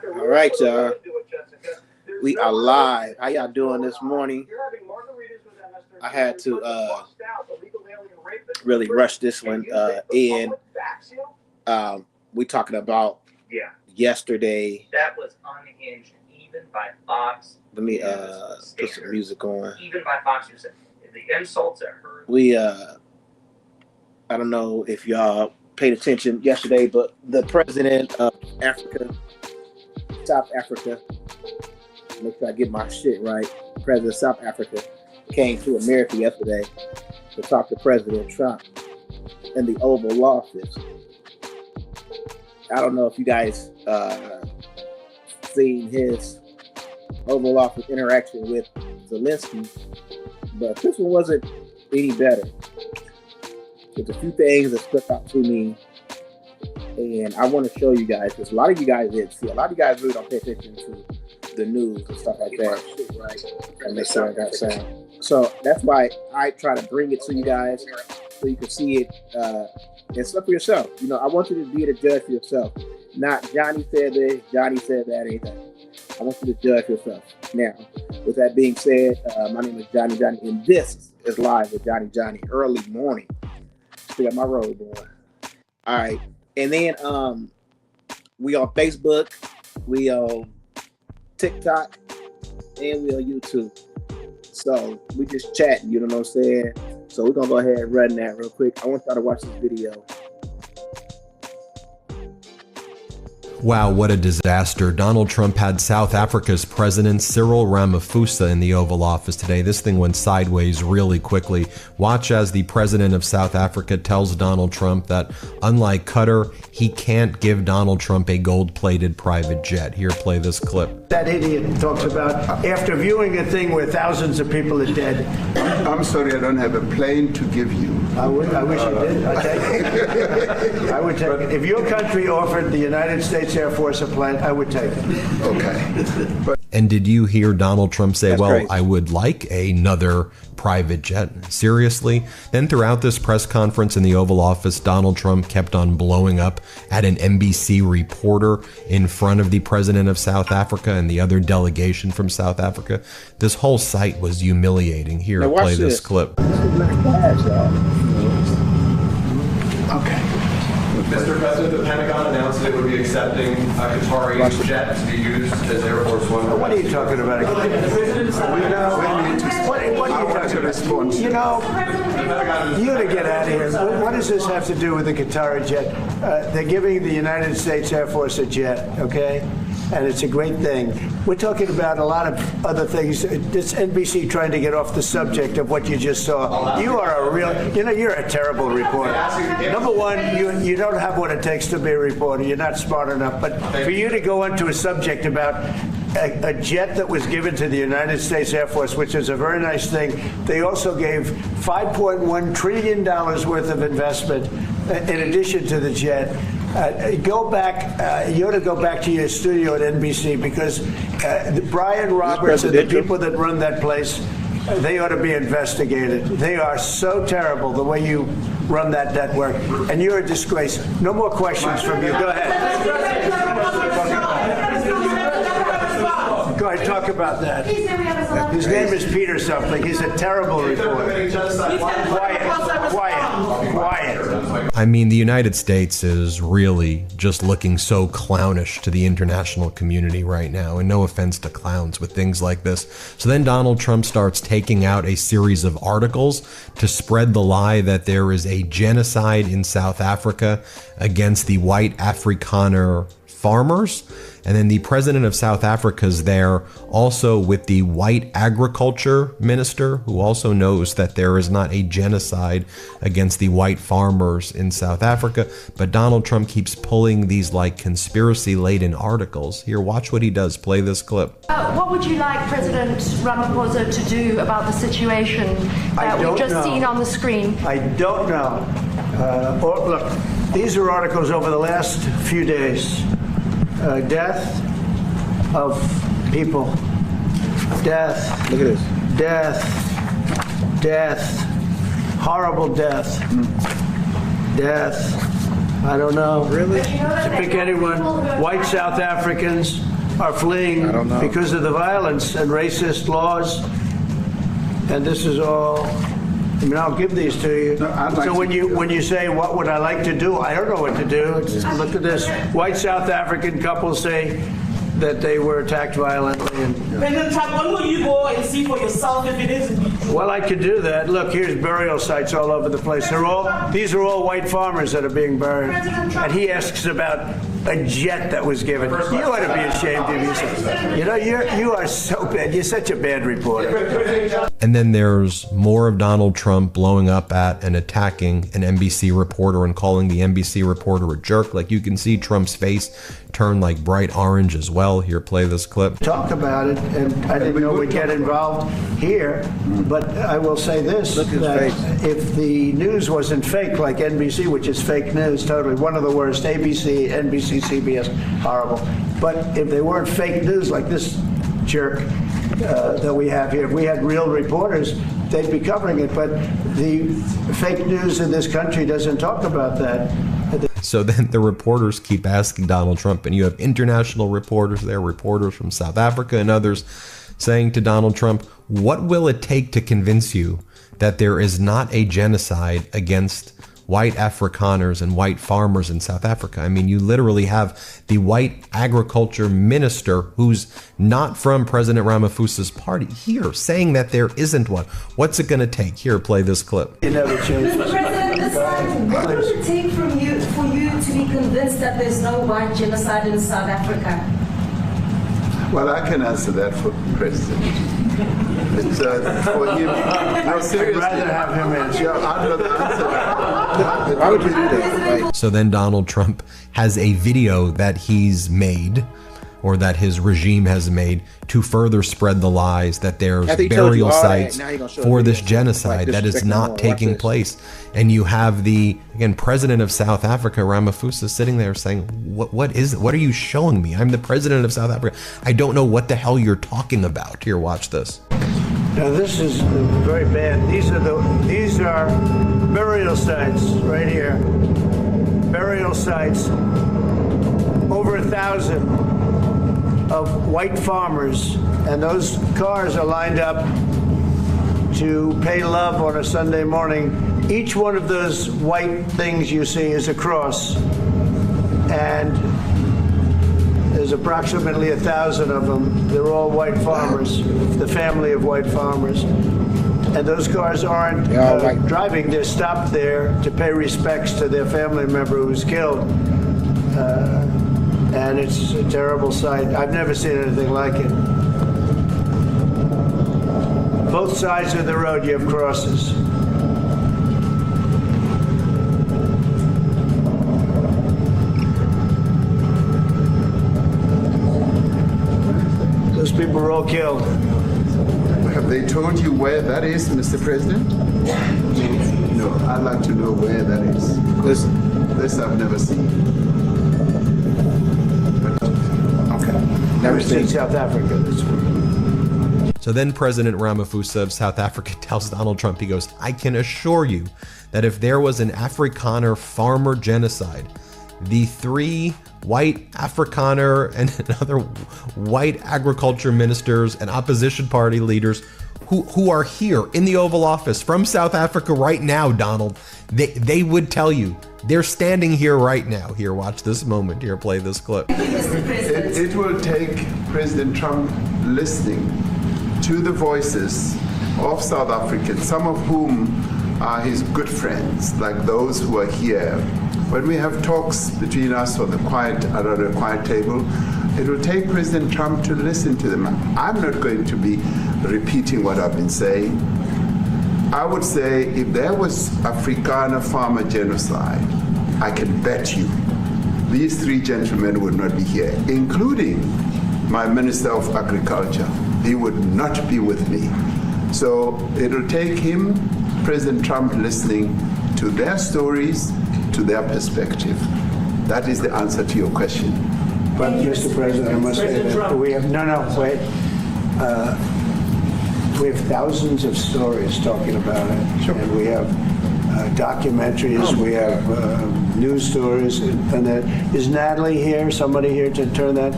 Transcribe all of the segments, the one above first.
All right, y'all. We are live. How y'all doing this morning? I had to really rush this one in. We talking about yesterday. That was unhinged, even by Fox. Let me put some music on. Even by Fox News, the insults are heard. We I don't know if y'all paid attention yesterday, but the president of South Africa, make sure I get my shit right. President of South Africa came to America yesterday to talk to President Trump in the Oval Office. I don't know if you guys seen his Oval Office interaction with Zelensky, but this one wasn't any better. There's a few things that stuck out to me, and I want to show you guys, because a lot of you guys didn't see. A lot of you guys really don't pay attention to the news and stuff like that. Right? And make sure I got sound. So that's why I try to bring it to you guys, so you can see it and stuff for yourself. You know, I want you to be the judge for yourself. Not Johnny said this, Johnny said that, anything. I want you to judge yourself. Now, with that being said, my name is Johnny, and this is Live with Johnny, early morning. Still got my robe on. All right. And then we on Facebook, we on TikTok, and we on YouTube. So we just chatting, you know what I'm saying? So we're gonna go ahead and run that real quick. I want y'all to watch this video. Wow, what a disaster. Donald Trump had South Africa's President Cyril Ramaphosa in the Oval Office today. This thing went sideways really quickly. Watch as the President of South Africa tells Donald Trump that, unlike Qatar, he can't give Donald Trump a gold-plated private jet. Here, play this clip. That idiot talks about, after viewing a thing where thousands of people are dead. I'm sorry, I don't have a plane to give you. I wish you did. I'd take it. I would take it. If your country offered the United States Air Force a plane, I would take it. Okay. And did you hear Donald Trump say, That's well, crazy. I would like another private jet? Seriously? Then throughout this press conference in the Oval Office, Donald Trump kept on blowing up at an NBC reporter in front of the president of South Africa and the other delegation from South Africa. This whole sight was humiliating. Here, Now watch play this this. clip. This is not bad, y'all. Okay. Mr. President, the Pentagon announced that it would be accepting a Qatari jet to be used as Air Force One. What are you talking about? I want to respond. You know, you to get out of here. What does this have to do with the Qatari jet? They're giving the United States Air Force a jet, okay? And it's a great thing. We're talking about a lot of other things. It's NBC trying to get off the subject of what you just saw. You are a real, you're a terrible reporter. Number one, you don't have what it takes to be a reporter. You're not smart enough. But for you to go into a subject about a jet that was given to the United States Air Force, which is a very nice thing. They also gave $5.1 trillion worth of investment in addition to the jet. Go back, you ought to go back to your studio at NBC, because Brian Roberts and the people that run that place, they ought to be investigated. They are so terrible the way you run that network, and you're a disgrace. No more questions from you. Go ahead. Go ahead, talk about that. His name is Peter something. He's a terrible reporter. Quiet. I mean, the United States is really just looking so clownish to the international community right now, and no offense to clowns with things like this. So then Donald Trump starts taking out a series of articles to spread the lie that there is a genocide in South Africa against the white Afrikaner farmers. And then the president of South Africa is there also with the white agriculture minister, who also knows that there is not a genocide against the white farmers in South Africa. But Donald Trump keeps pulling these like conspiracy-laden articles. Here, watch what he does. Play this clip. What would you like President Ramaphosa to do about the situation that we've just seen on the screen? I don't know. Look, these are articles over the last few days. Death of people. Death. Look at this. Death. Horrible death. Death I don't know. Really? To pick anyone, white South Africans are fleeing I don't know. because of the violence and racist laws. And this is all, I mean, I'll give these to you. No, I'd like So to- when you say, what would I like to do? I don't know what to do. Just look at this. White South African couples say that they were attacked violently. And, President Trump, when will you go and see for yourself if it is indeed true? well, I could do that. Look, here's burial sites all over the place. These are all white farmers that are being buried. And he asks about a jet that was given. You ought to be ashamed of yourself. You know, you are so bad. You're such a bad reporter. And then there's more of Donald Trump blowing up at and attacking an NBC reporter and calling the NBC reporter a jerk. Like you can see Trump's face turn like bright orange as well. Here, play this clip. Talk about it, and I didn't know we'd get involved here, but I will say this, Look at his that face. if the news wasn't fake like NBC, which is fake news, totally, one of the worst, ABC, NBC, CBS, horrible. But if they weren't fake news like this jerk that we have here, if we had real reporters, they'd be covering it, but the fake news in this country doesn't talk about that. So then the reporters keep asking Donald Trump, and you have international reporters there, reporters from South Africa and others, saying to Donald Trump, what will it take to convince you that there is not a genocide against white Afrikaners and white farmers in South Africa? I mean, you literally have the white agriculture minister who's not from President Ramaphosa's party here saying that there isn't one. What's it going to take? Here, play this clip. You never change. Mr. President, aside, what would it take for you to be convinced that there's no white genocide in South Africa? Well, I can answer that for the president. It's, for him, no, seriously. I'd rather have him answer. Yeah, I'd rather answer that. Why would you do that? Like, So then Donald Trump has a video that he's made, or that his regime has made, to further spread the lies that there's After he told you burial all that, sites now he gonna show for a this video genocide like that is disrespecting not everyone. Watch taking this. place. And you have the, again, president of South Africa, Ramaphosa, sitting there saying, what is it? What are you showing me? I'm the president of South Africa. I don't know what the hell you're talking about. Here, watch this. Now this is very bad. These are burial sites right here. Burial sites. Over 1,000 of white farmers, and those cars are lined up to pay love on a Sunday morning. Each one of those white things you see is a cross, and there's approximately 1,000 of them. They're all white farmers, the family of white farmers. And those cars aren't They're all white. driving, they're stopped there to pay respects to their family member who was killed. And it's a terrible sight. I've never seen anything like it. Both sides of the road you have crosses. Those people were all killed. Have they told you where that is, Mr. President? No, I'd like to know where that is. listen, This I've never seen. Okay. never It's seen in South Africa. So then President Ramaphosa of South Africa tells Donald Trump, he goes, I can assure you that if there was an Afrikaner farmer genocide, the 3 white Afrikaner and other white agriculture ministers and opposition party leaders who are here in the Oval Office from South Africa right now, Donald, they would tell you. They're standing here right now. Here, watch this moment. Here, play this clip. It will take President Trump listening to the voices of South Africans, some of whom are his good friends, like those who are here. When we have talks between us around the quiet table, it will take President Trump to listen to them. I'm not going to be repeating what I've been saying. I would say if there was Afrikaner farmer genocide, I can bet you these 3 gentlemen would not be here, including my Minister of Agriculture. He would not be with me. So it'll take him, President Trump, listening to their stories, to their perspective. That is the answer to your question. But, Mr. President, I must say that we have, wait. We have thousands of stories talking about it. Sure. And we have documentaries, we have news stories, and that. Is Natalie here? Somebody here to turn that?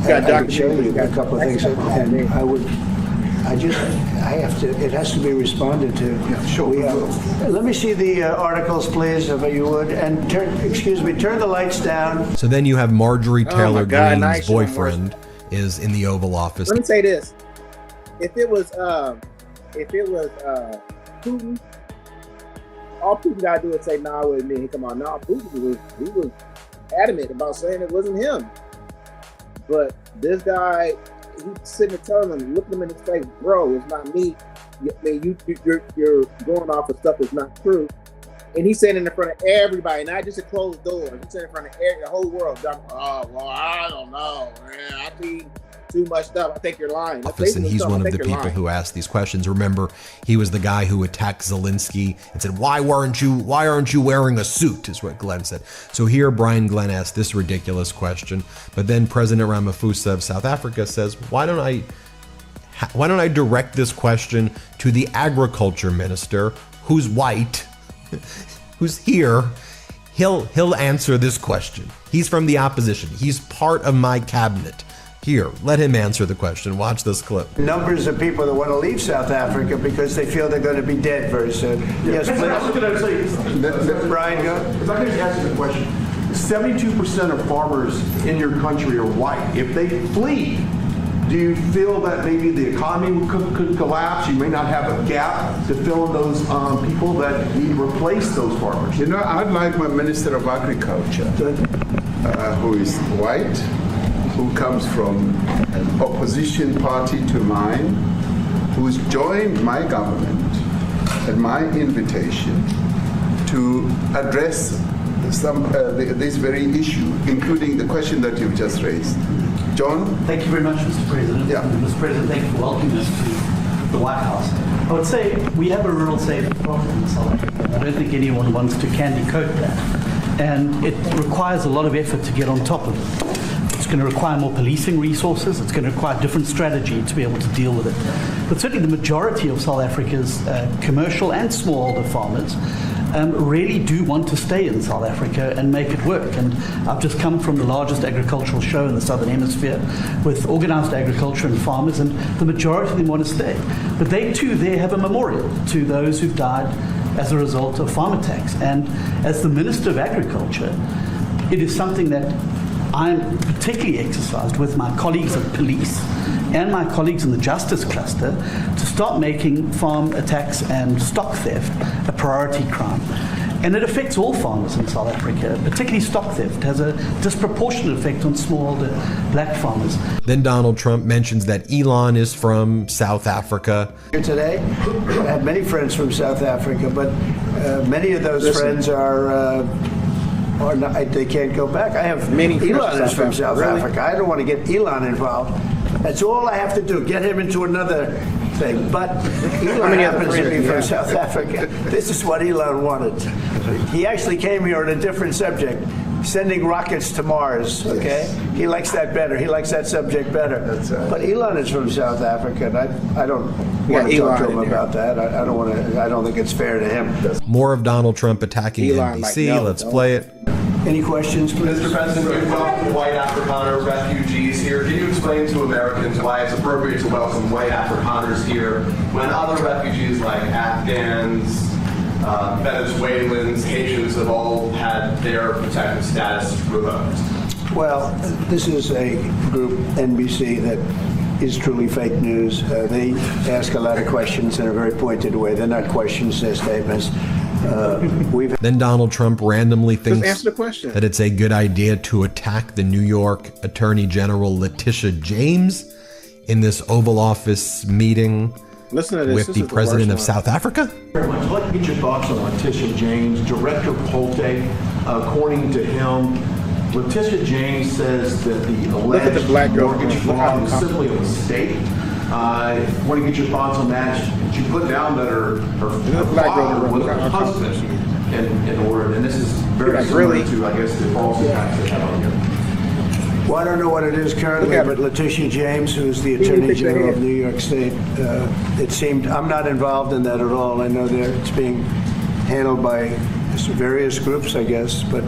I can show you a couple of things, and I have to, it has to be responded to. Yeah, sure. Let me see the articles, please, if you would, and turn the lights down. So then you have Marjorie Taylor Greene's nice boyfriend is in the Oval Office. Let me say this: if it was Putin, all Putin gotta do is say, "Nah, with me." He come on, nah. Putin was adamant about saying it wasn't him, but this guy, he's sitting there telling him, looking him in his face, "Bro, it's not me. You're going off of stuff that's not true." And he's saying it in front of everybody, not just a closed door. He's saying it in front of the whole world. Oh, well, I don't know, man. I see too much stuff. I think you're lying. And he's one of the people who asked these questions. Remember, he was the guy who attacked Zelensky and said, why aren't you wearing a suit, is what Glenn said. So here, Brian Glenn asked this ridiculous question, but then President Ramaphosa of South Africa says, why don't I direct this question to the agriculture minister, who's white, who's here. He'll answer this question. He's from the opposition. He's part of my cabinet. Here, let him answer the question. Watch this clip. Numbers of people that want to leave South Africa because they feel they're going to be dead very soon. Yes, please. I was going to say, Brian, go. If I could just ask you a question. 72% of farmers in your country are white. If they flee, do you feel that maybe the economy could collapse? You may not have a gap to fill in those people that need to replace those farmers. You know, I'd like my Minister of Agriculture, who is white, who comes from an opposition party to mine, who's joined my government at my invitation to address this very issue, including the question that you've just raised. John? Thank you very much, Mr. President. Yeah. Mr. President, thank you for welcoming us to the White House. I would say we have a rural safety problem in South Africa. I don't think anyone wants to candy coat that. And it requires a lot of effort to get on top of it. It's going to require more policing resources. It's going to require a different strategy to be able to deal with it. But certainly the majority of South Africa's commercial and smallholder farmers really do want to stay in South Africa and make it work. And I've just come from the largest agricultural show in the Southern Hemisphere with organized agriculture and farmers, and the majority of them want to stay. But they too there have a memorial to those who've died as a result of farm attacks. And as the Minister of Agriculture, it is something that I'm particularly exercised with my colleagues at police and my colleagues in the justice cluster to start making farm attacks and stock theft a priority crime. And it affects all farmers in South Africa, particularly stock theft. It has a disproportionate effect on smallholder black farmers. Then Donald Trump mentions that Elon is from South Africa. Here today, I have many friends from South Africa, but many of those friends are not, they can't go back. I have many Elon from South Africa. I don't want to get Elon involved. That's all I have to do, get him into another thing. But Elon happens to be from South Africa. This is what Elon wanted. He actually came here on a different subject, sending rockets to Mars, okay? He likes that better. He likes that subject better. But Elon is from South Africa, and I don't want to talk to him about that. I don't want to. I don't think it's fair to him. More of Donald Trump attacking NBC. Let's play it. Any questions, please? Mr. President, we welcome white Afrikaner refugees here. Can you explain to Americans why it's appropriate to welcome white Afrikaners here when other refugees like Afghans, Venezuelans, Haitians have all had their protected status revoked? Well, this is a group, NBC, that is truly fake news. They ask a lot of questions in a very pointed way. They're not questions, they're statements. Then Donald Trump randomly thinks answer the question. that it's a good idea to attack the New York Attorney General Letitia James in this Oval Office meeting Listen to this. with the president of South Africa. I'd like to get your thoughts on Letitia James. Director Polte, according to him, Letitia James says that the alleged mortgage fraud is simply a mistake. I want to get your thoughts on that. She put down that her father was her husband in order, and this is very similar to, I guess, the false attacks they have on you. Well, I don't know what it is currently, but Letitia James, who's the Attorney General of New York State, it seemed, I'm not involved in that at all. I know it's being handled by various groups, I guess, but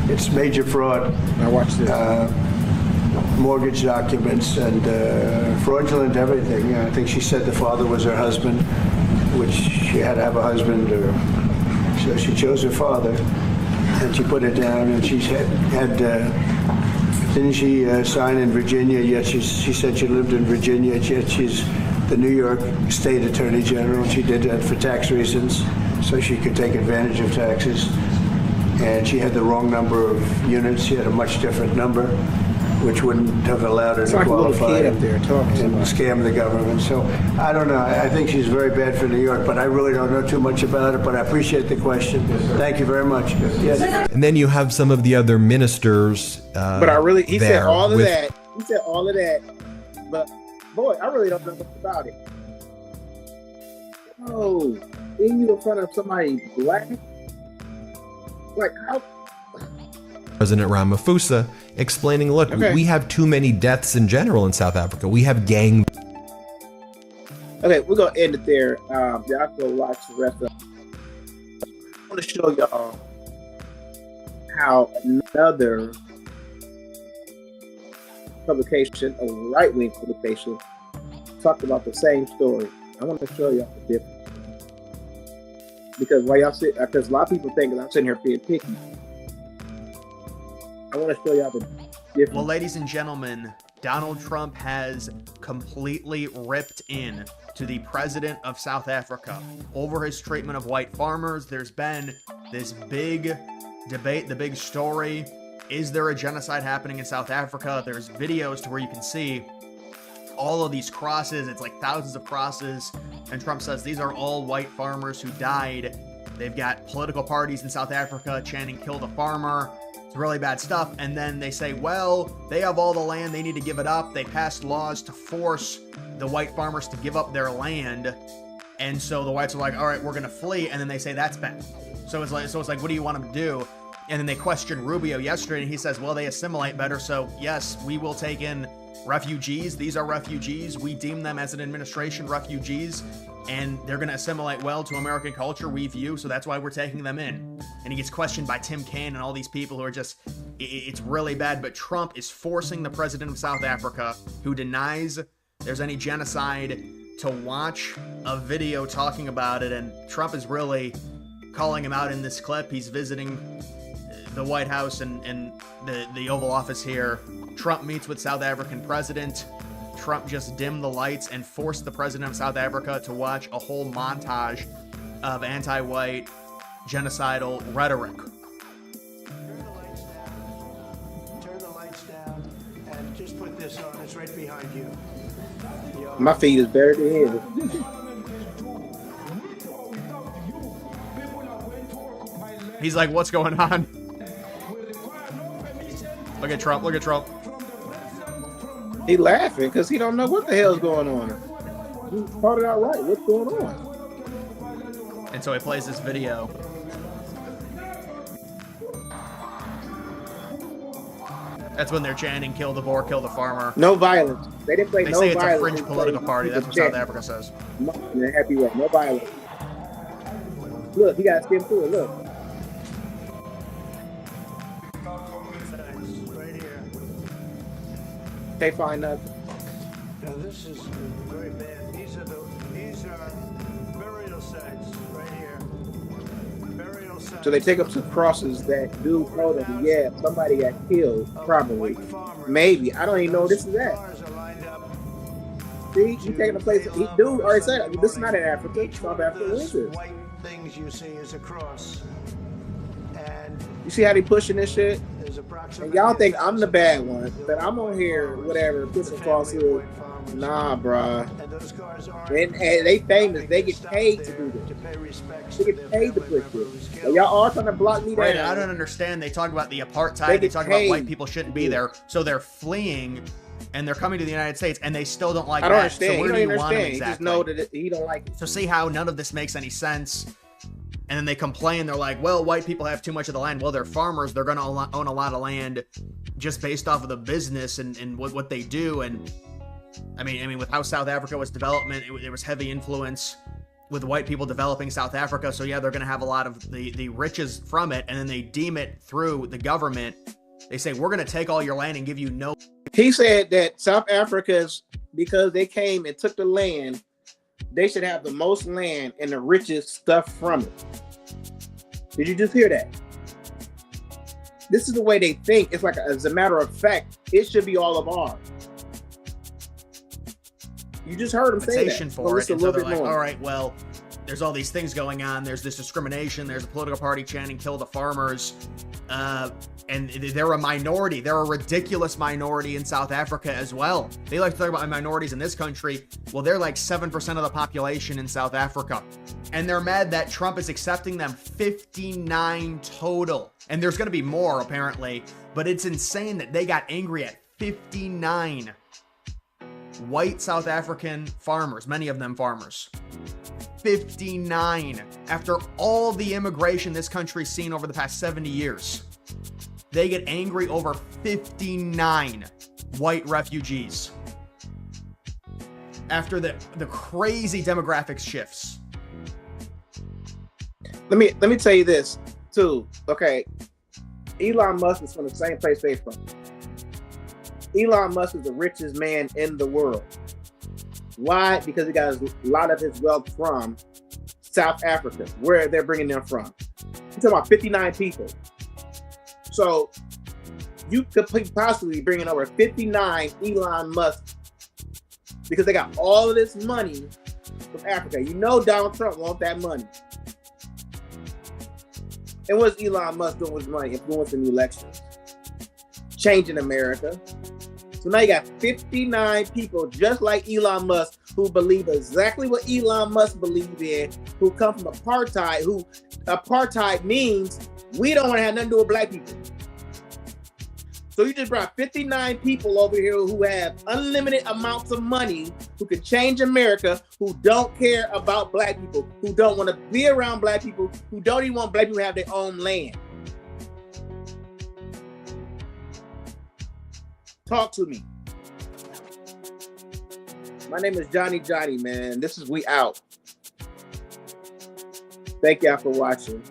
it's major fraud. I watched this. Mortgage documents and fraudulent everything. I think she said the father was her husband, which she had to have a husband, so she chose her father, and she put it down. And she had didn't she sign in Virginia? Yet she said she lived in Virginia. Yet she's the New York State Attorney General. She did that for tax reasons, so she could take advantage of taxes. And she had the wrong number of units. She had a much different number, which wouldn't have allowed her to qualify up there and scam the government. So I don't know. I think she's very bad for New York, but I really don't know too much about it. But I appreciate the question. Thank you very much. Yes. And then you have some of the other ministers. But he said all of that. He said all of that. But boy, I really don't know much about it. Oh, then you in front of somebody black? Like how? President Ramaphosa explaining, look, we have too many deaths in general in South Africa. We have gang. Okay, we're going to end it there. Y'all go watch the rest of it. I want to show y'all how another publication, a right-wing publication, talked about the same story. I want to show y'all the difference. Because because a lot of people think that I'm sitting here being picky. I want to show y'all the difference. Well, ladies and gentlemen, Donald Trump has completely ripped in to the president of South Africa over his treatment of white farmers. There's been this big debate, the big story. Is there a genocide happening in South Africa? There's videos to where you can see all of these crosses. It's like thousands of crosses. And Trump says these are all white farmers who died. They've got political parties in South Africa chanting, "Kill the farmer." It's really bad stuff. And then they say, well, they have all the land, they need to give it up. They passed laws to force the white farmers to give up their land. And so the whites are like, all right, we're gonna flee. And then they say that's bad. So it's like, what do you want them to do? And then they questioned Rubio yesterday, and he says, well, they assimilate better. So yes, we will take in refugees. These are refugees. We deem them as an administration refugees, and they're going to assimilate well to American culture, we view, so that's why we're taking them in. And he gets questioned by Tim Kaine and all these people who are just, it's really bad. But Trump is forcing the president of South Africa, who denies there's any genocide, to watch a video talking about it. And Trump is really calling him out in this clip. He's visiting the White House and the Oval Office here. Trump meets with South African president. Trump just dimmed the lights and forced the president of South Africa to watch a whole montage of anti-white genocidal rhetoric. Turn the lights down and just put this on. It's right behind you. My feet is better than his. He's like, what's going on? Look at Trump, look at Trump. He laughing because he don't know what the hell's going on. He caught it out right. What's going on? And so he plays this video. That's when they're chanting, kill the boar, kill the farmer. No violence. They didn't play no violence. They say it's a fringe political party. That's what South Africa says. No, in a happy way. No violence. Look, he got to skim through it. Look. Right here. Can't find nothing. Now this is very bad. These are burial sites right here. Burial sites. So they take up some crosses that do tell them, yeah, somebody got killed, probably. Maybe. I don't even know this is that. See, he taking a place. He dude already said this is not in Africa. South Africa. What is this? White things you see is a cross. And you see how they pushing this shit? And y'all think I'm the bad one, but I'm on here, whatever, pushing falsehood. Nah, bruh. And they famous. They get paid to do this. They get paid to push this. So y'all all trying to block me down. Right, I don't understand. They talk about the apartheid. They talk about white people shouldn't be there. So they're fleeing, and they're coming to the United States, and they still don't like I don't that. understand. So where he do don't you want understand. them exactly? He just know that he don't like it. So see how none of this makes any sense. And then they complain. They're like, well, white people have too much of the land. Well, they're farmers. They're going to own a lot of land just based off of the business and what they do. And I mean, with how South Africa was development, there was heavy influence with white people developing South Africa. So yeah, they're going to have a lot of the riches from it, and then they deem it through the government. They say, we're going to take all your land and give you no. He said that South Africa's, because they came and took the land, they should have the most land and the richest stuff from it. Did you just hear that? This is the way they think. It's like, as a matter of fact, it should be all of ours. You just heard him say that. For it. And so they're like, all right, well, there's all these things going on. There's this discrimination. There's a political party chanting, kill the farmers. And they're a minority. They're a ridiculous minority in South Africa as well. They like to talk about minorities in this country. Well, they're like 7% of the population in South Africa. And they're mad that Trump is accepting them 59 total. And there's going to be more, apparently. But it's insane that they got angry at 59 white South African farmers, many of them farmers. 59. After all the immigration this country's seen over the past 70 years. They get angry over 59 white refugees. After the crazy demographic shifts. Let me tell you this too. Okay. Elon Musk is from the same place they're from. Elon Musk is the richest man in the world. Why? Because he got a lot of his wealth from South Africa, where they're bringing them from. You're talking about 59 people. So you could possibly bring in over 59 Elon Musk because they got all of this money from Africa. You know Donald Trump wants that money. And what's Elon Musk doing with money? Influencing the elections. Changing America. So now you got 59 people just like Elon Musk who believe exactly what Elon Musk believes in, who come from apartheid, who apartheid means we don't want to have nothing to do with black people. So you just brought 59 people over here who have unlimited amounts of money, who can change America, who don't care about black people, who don't want to be around black people, who don't even want black people to have their own land. Talk to me. My name is Johnny, man. This is We Out. Thank y'all for watching.